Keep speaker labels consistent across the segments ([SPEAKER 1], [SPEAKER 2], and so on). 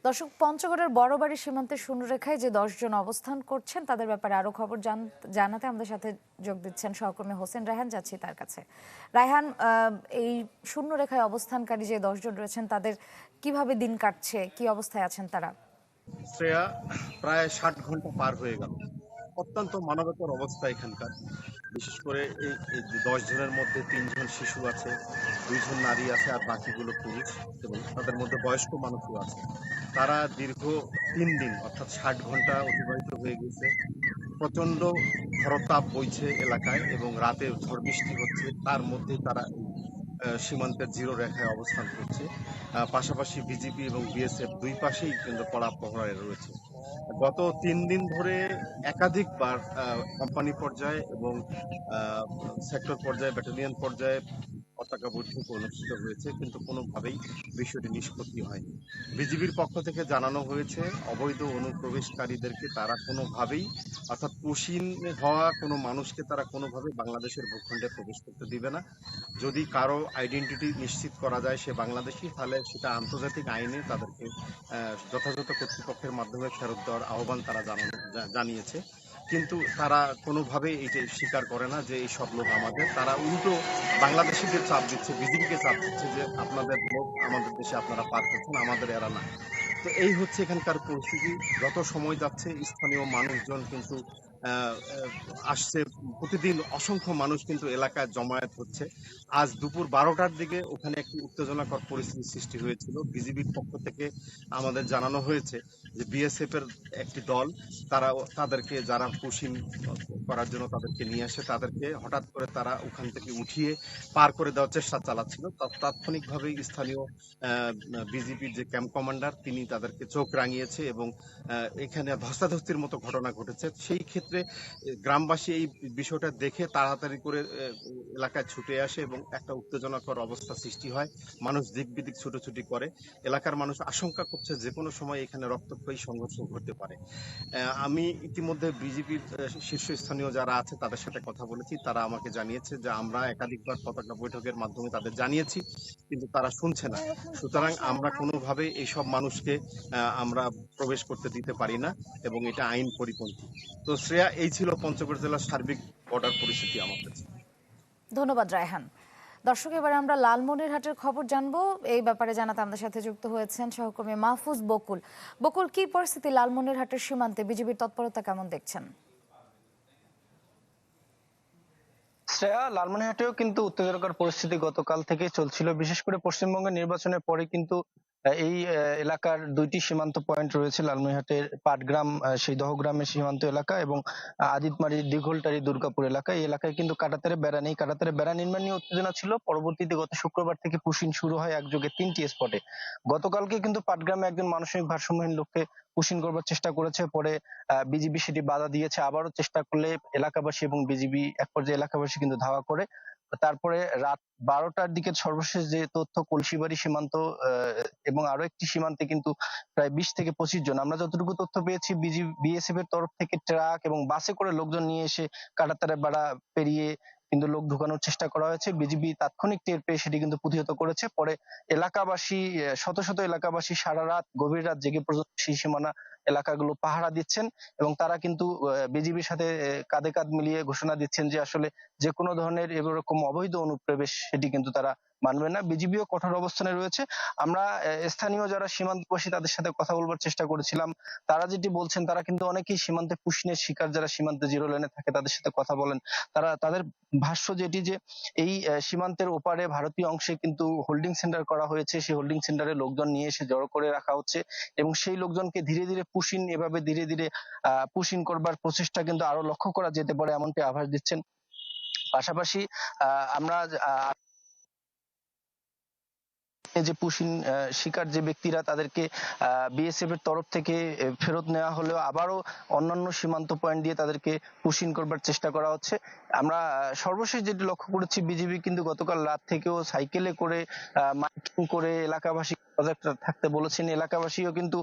[SPEAKER 1] দর্শক, পঞ্চগড়ের বড়বাড়ি সীমান্তের শূন্যরেখায় যে 10 জন অবস্থান করছেন তাদের ব্যাপারে আরো খবর জানাতে আমাদের সাথে যোগ দিচ্ছেন সহকর্মী হোসেন রায়হান। যাচ্ছি তার কাছে। রায়হান, এই শূন্যরেখায় অবস্থানকারী যে 10 জন রয়েছেন তাদের কিভাবে দিন কাটছে, কি অবস্থায় আছেন তারা?
[SPEAKER 2] শ্রেয়া, প্রায় 60 ঘন্টা পার হয়ে গেল। অত্যন্ত মানবেতর অবস্থা এখানকার। বিশেষ করে এই যে 10 জনের মধ্যে 3 জন শিশু আছে, 2 জন নারী আছে, আর বাকিগুলো পুরুষ, এবং তাদের মধ্যে বয়স্ক মানুষও আছে। তারা দীর্ঘ 3 দিন অর্থাৎ 60 ঘন্টা অতিবাহিত হয়ে গেছে। প্রচন্ড খরতাপ বইছে এলাকায় এবং রাতে ঝড় বৃষ্টি হচ্ছে, তার মধ্যেই তারা সীমান্তের জিরো রেখায় অবস্থান করছে। পাশাপাশি বিজিবি এবং বিএসএফ দুই পাশেই কিন্তু কড়া প্রহরায় রয়েছে। গত 3 দিন ধরে একাধিকবার কোম্পানি পর্যায়ে এবং সেক্টর পর্যায়ে, ব্যাটালিয়ন পর্যায়ে পতাকা বৈঠক অনুষ্ঠিত হয়েছে, কিন্তু কোনোভাবেই বিষয়টি নিষ্পত্তি হয়নি। বিজিবির পক্ষ থেকে জানানো হয়েছে অবৈধ অনুপ্রবেশকারীদেরকে তারা কোনোভাবেই, অর্থাৎ কুশিন হওয়া কোনো মানুষকে তারা কোনোভাবে বাংলাদেশের ভূখণ্ডে প্রবেশ করতে দিবে না। যদি কারো আইডেন্টিটি নিশ্চিত করা যায় সে বাংলাদেশী, তাহলে সেটা আন্তর্জাতিক আইনে তাদেরকে যথাযথ কর্তৃপক্ষের মাধ্যমে ফেরত দেওয়ার আহ্বান তারা জানিয়েছে। কিন্তু তারা কোনোভাবেই এটা স্বীকার করে না যে এই সব লোক আমাদের। তারা উল্টো বাংলাদেশিদের চাপ দিচ্ছে, বিজিবিকে চাপ দিচ্ছে যে আপনাদের লোক আমাদের দেশে আপনারা পার করছেন, আমাদের এরা না। তো এই হচ্ছে এখানকার পরিস্থিতি। যত সময় যাচ্ছে স্থানীয় মানুষজন কিন্তু আসছে, প্রতিদিন অসংখ্য মানুষ কিন্তু এলাকায় জমায়েত হচ্ছে। আজ দুপুর 12টার দিকে ওখানে একটি উত্তেজনাকর পরিস্থিতি সৃষ্টি হয়েছিল। বিজিবির পক্ষ থেকে আমাদের জানানো হয়েছে যে বিএসএফ এর একটি দল, তাদেরকে যারা পুশিং করার জন্য তাদেরকে নিয়ে আসে, তাদেরকে হঠাৎ করে তারা ওখান থেকে উঠিয়ে পার করে দেওয়ার চেষ্টা চালাচ্ছিল। তাৎক্ষণিকভাবেই স্থানীয় বিজিবির যে ক্যাম্প কমান্ডার তিনি তাদেরকে চোখ রাঙিয়েছে এবং এখানে ধস্তাধস্তির মতো ঘটনা ঘটেছে। সেই ক্ষেত্রে গ্রামবাসী এই বিষয়টা দেখে তাড়াতাড়ি করে এলাকায় ছুটে আসে এবং একটা উত্তেজনাকর অবস্থা সৃষ্টি হয়। মানুষ দিক বিদিক ছুটোছুটি করে। এলাকার মানুষ আশঙ্কা করছে যে কোনো সময় এখানে রক্তক্ষয়ী সংঘর্ষ ঘটতে পারে। আমি ইতিমধ্যে বিজেপির শীর্ষস্থানীয় যারা আছে তাদের সাথে কথা বলেছি। তারা আমাকে জানিয়েছে যে আমরা একাধিকবার পতাকা বৈঠকের মাধ্যমে তাদের জানিয়েছি, কিন্তু তারা শুনছে না। সুতরাং আমরা কোনোভাবে এইসব মানুষকে আমরা প্রবেশ করতে দিতে পারি না এবং এটা আইন পরিপন্থী। তো শ্রেয়া, এই ছিল পঞ্চগড় জেলার সার্বিক বর্ডার পরিস্থিতি আমার কাছে।
[SPEAKER 1] ধন্যবাদ রায়হান। দর্শক, এবারে আমরা লালমনিরহাটের খবর জানবো। এই ব্যাপারে জানাতে আমাদের সাথে যুক্ত হয়েছেন সহকর্মী মাহফুজ বকুল। বকুল, কি পরিস্থিতি লালমনিরহাটের সীমান্তে? বিজিবির তৎপরতা কেমন দেখছেন?
[SPEAKER 3] শ্রেয়া, লালমনিরহাটেও কিন্তু উত্তেজনাকর পরিস্থিতি গতকাল থেকে চলছিল। বিশেষ করে পশ্চিমবঙ্গের নির্বাচনের পরে কিন্তু এই এলাকার দুইটি সীমান্ত পয়েন্ট রয়েছে, লালমনিরহাটের পাটগ্রাম, সেই দহগ্রামের সীমান্ত এলাকা, এবং আদিতমারি দীঘলটারি দুর্গাপুর এলাকা। এই এলাকায় কিন্তু কাঁটাতারে বেড়া নেই। কাঁটাতারে বেড়া নির্মাণ নিয়ে উত্তেজনা ছিল। পরবর্তীতে গত শুক্রবার থেকে পুশিং শুরু হয় একযোগে 3টি স্পটে। গতকালকে কিন্তু পাটগ্রামে একজন মানসিক ভারসাম্যহীন লোককে পুশিং করবার চেষ্টা করেছে, পরে বিজিবি সেটি বাধা দিয়েছে। আবারও চেষ্টা করলে এলাকাবাসী এবং বিজিবি এক পর্যায়ে এলাকাবাসী কিন্তু ধাওয়া করে। তারপরে রাত 12টার দিকে সর্বশেষ যে তথ্য, কলসিবাড়ি সীমান্ত এবং আরো একটি সীমান্তে কিন্তু প্রায় 20 থেকে 25 জন, আমরা যতটুকু তথ্য পেয়েছি, বিএসএফ এর তরফ থেকে ট্রাক এবং বাসে করে লোকজন নিয়ে এসে কাঁটাতারে বেড়া পেরিয়ে কিন্তু লোক ঢুকানোর চেষ্টা করা হয়েছে। বিজিবি তাৎক্ষণিক টের পেয়ে সেটি কিন্তু প্রতিহত করেছে। পরে এলাকাবাসী, শত শত এলাকাবাসী সারা রাত, গভীর রাত জেগে পর্যন্ত সেই সীমানা এলাকাগুলো পাহারা দিচ্ছেন এবং তারা কিন্তু বিজিবির সাথে কাঁধে কাঁধ মিলিয়ে ঘোষণা দিচ্ছেন যে আসলে যে কোনো ধরনের এরকম অবৈধ অনুপ্রবেশ সেটি কিন্তু তারা মানবে না। বিজিবিও কঠোর অবস্থানে রয়েছে। আমরা স্থানীয় যারা সীমান্তবাসী তাদের সাথে কথা বলবার চেষ্টা করেছিলাম। তারা যেটি বলছেন, তারা কিন্তু অনেকেই সীমান্তে পুশিনের শিকার, যারা সীমান্তে জিরো লাইনে থাকে তাদের সাথে কথা বলেন। তাদের ভাষ্য যেটি, যে এই সীমান্তের ওপারে ভারতীয় অংশে কিন্তু হোল্ডিং সেন্টার করা হয়েছে। সেই হোল্ডিং সেন্টারে লোকজন নিয়ে এসে জড়ো করে রাখা হচ্ছে এবং সেই লোকজনকে ধীরে ধীরে এভাবে ধীরে ধীরে পুশিন করবার প্রচেষ্টা কিন্তু আরো লক্ষ্য করা যেতে পারে, এমনটি আভাস দিচ্ছেন। পাশাপাশি আমরা যে পুশিন শিকার যে ব্যক্তিরা, তাদেরকে বিএসএফ এর তরফ থেকে ফেরত নেওয়া হলেও আবারও অন্যান্য সীমান্ত পয়েন্ট দিয়ে তাদেরকে পুশিন করবার চেষ্টা করা হচ্ছে। আমরা সর্বশেষ যেটি লক্ষ্য করেছি, বিজিবি কিন্তু গতকাল রাত থেকেও সাইকেলে করে মাইকিং করে এলাকাবাসী সজাগ থাকতে বলেছেন। এলাকাবাসীও কিন্তু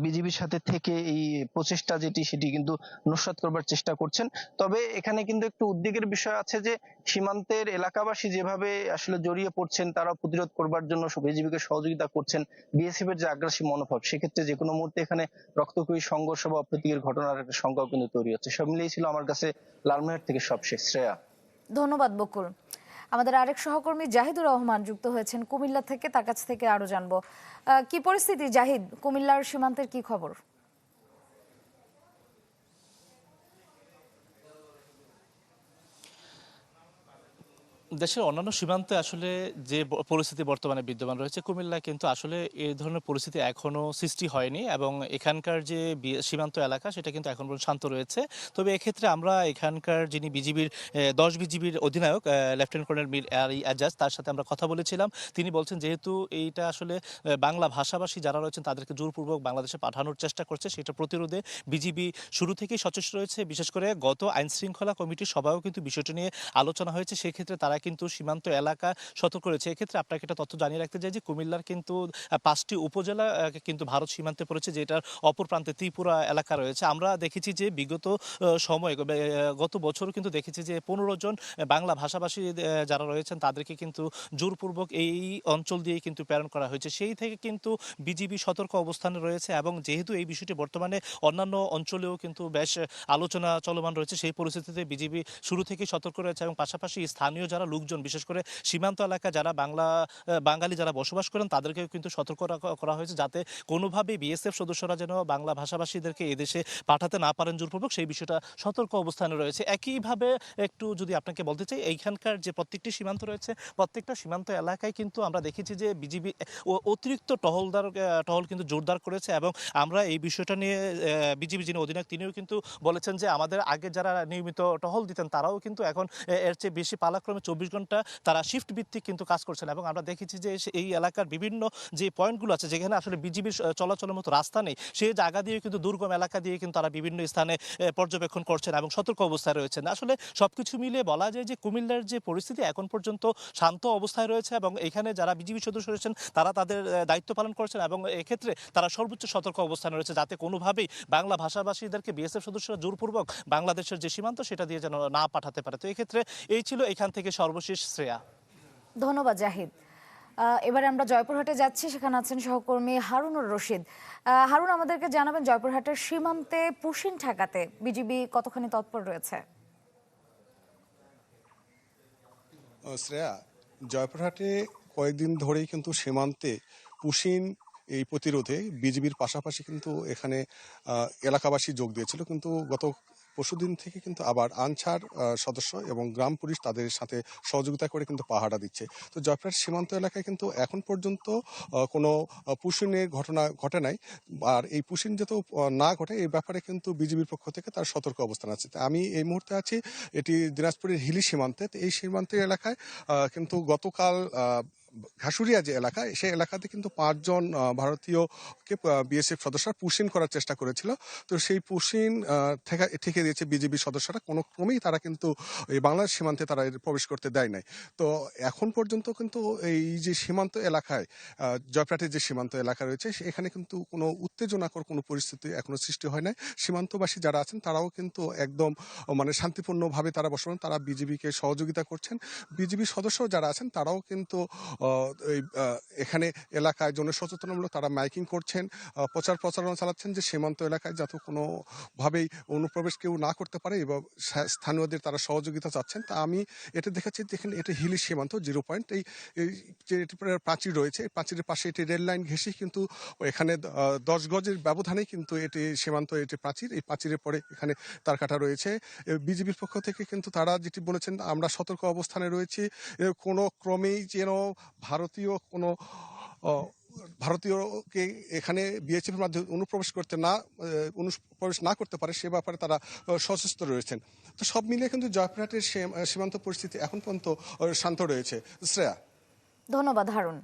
[SPEAKER 3] বিজিবির সাথে থেকে এই প্রচেষ্টা সেটি কিন্তু নস্যাৎ করবার চেষ্টা করছেন। তবে এখানে কিন্তু একটু উদ্বেগের বিষয় আছে যে সীমান্তের এলাকাবাসী যেভাবে আসলে জড়িয়ে পড়ছেন, তারা প্রতিরোধ করবার জন্য বিজিবিকে সহযোগিতা করছেন। বিএসএফ এর যে আগ্রাসী মনোভাব, সেক্ষেত্রে যে কোনো মুহূর্তে এখানে রক্তক্ষয়ী সংঘর্ষ বা অপ্রীতিকর ঘটনার একটা শঙ্কাও কিন্তু তৈরি হচ্ছে। সব মিলিয়ে ছিল আমার কাছে লালমনিরহাট থেকে সবশেষ। শ্রেয়া।
[SPEAKER 1] ধন্যবাদ বকুল। আমাদের আরেক সহকর্মী জাহিদুর রহমান যুক্ত হয়েছেন কুমিল্লা থেকে, তার কাছ থেকে আরো জানবো। কি পরিস্থিতি জাহিদ, কুমিল্লার সীমান্তের কি খবর?
[SPEAKER 4] দেশের অন্যান্য সীমান্তে আসলে যে পরিস্থিতি বর্তমানে বিদ্যমান রয়েছে, কুমিল্লায় কিন্তু আসলে এই ধরনের পরিস্থিতি এখনো সৃষ্টি হয়নি এবং এখানকার যে সীমান্ত এলাকা সেটা কিন্তু এখন পর্যন্ত শান্ত রয়েছে। তবে এক্ষেত্রে আমরা এখানকার যিনি বিজিবির 10 বিজিবির অধিনায়ক লেফটেন্যান্ট কর্নেল মীর আলী এজাজ, তার সাথে আমরা কথা বলেছিলাম। তিনি বলছেন যেহেতু এইটা আসলে বাংলা ভাষাভাষী যারা রয়েছেন তাদেরকে জোরপূর্বক বাংলাদেশে পাঠানোর চেষ্টা করছে, সেটা প্রতিরোধে বিজিবি শুরু থেকেই সচেষ্ট রয়েছে। বিশেষ করে গত আইন শৃঙ্খলা কমিটির সভায়ও কিন্তু বিষয়টি নিয়ে আলোচনা হয়েছে। সেক্ষেত্রে তারা কিন্তু সীমান্ত এলাকা সতর্ক রয়েছে। এক্ষেত্রে আপনাকে একটা তথ্য জানিয়ে রাখতে চাই যে কুমিল্লার কিন্তু 5টি উপজেলা কিন্তু ভারত সীমান্তে পড়েছে, যেটার অপর প্রান্তে ত্রিপুরা এলাকা রয়েছে। আমরা দেখেছি যে বিগত সময়ে গত বছরও কিন্তু দেখেছি যে 15 জন বাংলা ভাষাভাষী যারা রয়েছেন তাদেরকে কিন্তু জোরপূর্বক এই অঞ্চল দিয়ে কিন্তু প্রেরণ করা হয়েছে। সেই থেকে কিন্তু বিজিবি সতর্ক অবস্থানে রয়েছে এবং যেহেতু এই বিষয়টি বর্তমানে অন্যান্য অঞ্চলেও কিন্তু বেশ আলোচনা চলমান রয়েছে, সেই পরিস্থিতিতে বিজিবি শুরু থেকেই সতর্ক রয়েছে এবং পাশাপাশি স্থানীয় যারা লোকজন, বিশেষ করে সীমান্ত এলাকা যারা বাঙালি যারা বসবাস করেন তাদেরকেও কিন্তু সতর্ক করা হয়েছে, যাতে কোনোভাবেই বিএসএফ সদস্যরা যেন বাংলা ভাষাভাষীদেরকে এদেশে পাঠাতে না পারেন জোরপূর্বক, সেই বিষয়টা সতর্ক অবস্থানে রয়েছে। একইভাবে একটু যদি আপনাকে বলতে চাই, এইখানকার যে প্রত্যেকটি সীমান্ত রয়েছে, প্রত্যেকটা সীমান্ত এলাকায় কিন্তু আমরা দেখেছি যে বিজিবি অতিরিক্ত টহল কিন্তু জোরদার করেছে এবং আমরা এই বিষয়টা নিয়ে বিজিবি যিনি অধিনায়ক তিনিও কিন্তু বলেছেন যে আমাদের আগে যারা নিয়মিত টহল দিতেন তারাও কিন্তু এখন এর চেয়ে বেশি পালাক্রমে 24 ঘন্টা তারা শিফট ভিত্তিক কিন্তু কাজ করছেন এবং আমরা দেখেছি যে এই এলাকার বিভিন্ন যে পয়েন্টগুলো আছে যেখানে আসলে বিজিবির চলাচলের মতো রাস্তা নেই, সেই জায়গা দিয়ে কিন্তু দুর্গম এলাকা দিয়ে কিন্তু তারা বিভিন্ন স্থানে পর্যবেক্ষণ করছেন এবং সতর্ক অবস্থায় রয়েছেন। আসলে সবকিছু মিলিয়ে বলা যায় যে কুমিল্লার যে পরিস্থিতি এখন পর্যন্ত শান্ত অবস্থায় রয়েছে এবং এখানে যারা বিজিবি সদস্য রয়েছেন তারা তাদের দায়িত্ব পালন করছেন এবং এক্ষেত্রে তারা সর্বোচ্চ সতর্ক অবস্থানে রয়েছে, যাতে কোনোভাবেই বাংলা ভাষাভাষীদেরকে বিএসএফ সদস্যরা জোরপূর্বক বাংলাদেশের যে সীমান্ত সেটা দিয়ে যেন না পাঠাতে পারে। তো এই ক্ষেত্রে এই ছিল এখান থেকে সর্বশেষ। শ্রেয়া।
[SPEAKER 1] ধন্যবাদ জাহিদ। এবারে আমরা জয়পুরহাটে যাচ্ছি, সেখানে আছেন সহকর্মী হারুনুর রশিদ। হারুন, আমাদেরকে জানাবেন জয়পুরহাটের সীমান্তে পুশিন ঠেকাতে বিজিবি কতখানি তৎপর রয়েছে?
[SPEAKER 5] শ্রেয়া, জয়পুরহাটে কয়েকদিন ধরেই কিন্তু সীমান্তে পুশিন এই প্রতিরোধে বিজিবির পাশাপাশি কিন্তু এখানে এলাকাবাসী যোগ দিয়েছিল, কিন্তু গত পরশুদিন থেকে কিন্তু আবার আনসার সদস্য এবং গ্রাম পুলিশ তাদের সাথে সহযোগিতা করে কিন্তু পাহারা দিচ্ছে। তো জয়পুরহাট সীমান্ত এলাকায় কিন্তু এখন পর্যন্ত কোনো পুশিনের ঘটনা ঘটে নাই, আর এই পুশিন যাতে না ঘটে এই ব্যাপারে কিন্তু বিজিবির পক্ষ থেকে তার সতর্ক অবস্থান আছে। আমি এই মুহূর্তে আছি এটি দিনাজপুরের হিলি সীমান্তে। এই সীমান্তের এলাকায় কিন্তু গতকাল ঘাসুরিয়া যে এলাকা, সেই এলাকাতে কিন্তু 5 জন ভারতীয়কে বিএসএফ সদস্যরা পুশিন করার চেষ্টা করেছিল। তো সেই পুশিন ঠেকে দিয়েছে বিজিবি সদস্যরা, কোনো ক্রমেই তারা কিন্তু এই বাংলাদেশ সীমান্তে তারা প্রবেশ করতে দেয় নাই। তো এখন পর্যন্ত কিন্তু এই যে সীমান্ত এলাকায় জয়পুরহাটের যে সীমান্ত এলাকা রয়েছে এখানে কিন্তু কোনো উত্তেজনাকর কোনো পরিস্থিতি এখনো সৃষ্টি হয় নাই। সীমান্তবাসী যারা আছেন তারাও কিন্তু একদম মানে শান্তিপূর্ণভাবে তারা বসবাস, তারা বিজিবিকে সহযোগিতা করছেন। বিজিবি সদস্য যারা আছেন তারাও কিন্তু এখানে এলাকায় জনসচেতনামূলক তারা মাইকিং করছেন, প্রচারণা চালাচ্ছেন যে সীমান্ত এলাকায় যাতে কোনোভাবেই অনুপ্রবেশ কেউ না করতে পারে এবং স্থানীয়দের তারা সহযোগিতা চাচ্ছেন। তা আমি এটা দেখেছি, দেখেন এটা হিলি সীমান্ত 0 পয়েন্ট, এই যে প্রাচীর রয়েছে, এই প্রাচীরের পাশে এটি রেল লাইন ঘেঁষে কিন্তু এখানে 10 গজের ব্যবধানে কিন্তু এটি সীমান্ত, এটি প্রাচীর, এই প্রাচীরের পরে এখানে তার কাটা রয়েছে। বিজিবির পক্ষ থেকে কিন্তু তারা যেটি বলেছেন, আমরা সতর্ক অবস্থানে রয়েছি, কোনো ক্রমেই যেন ভারতীয়কে এখানে বিএসএফ এর মাধ্যমে অনুপ্রবেশ না করতে পারে সে ব্যাপারে তারা সচেষ্ট রয়েছেন। তো সব মিলিয়ে কিন্তু জয়পুরহাটের সীমান্ত পরিস্থিতি এখন পর্যন্ত শান্ত রয়েছে। শ্রেয়া।
[SPEAKER 1] ধন্যবাদ হারুন।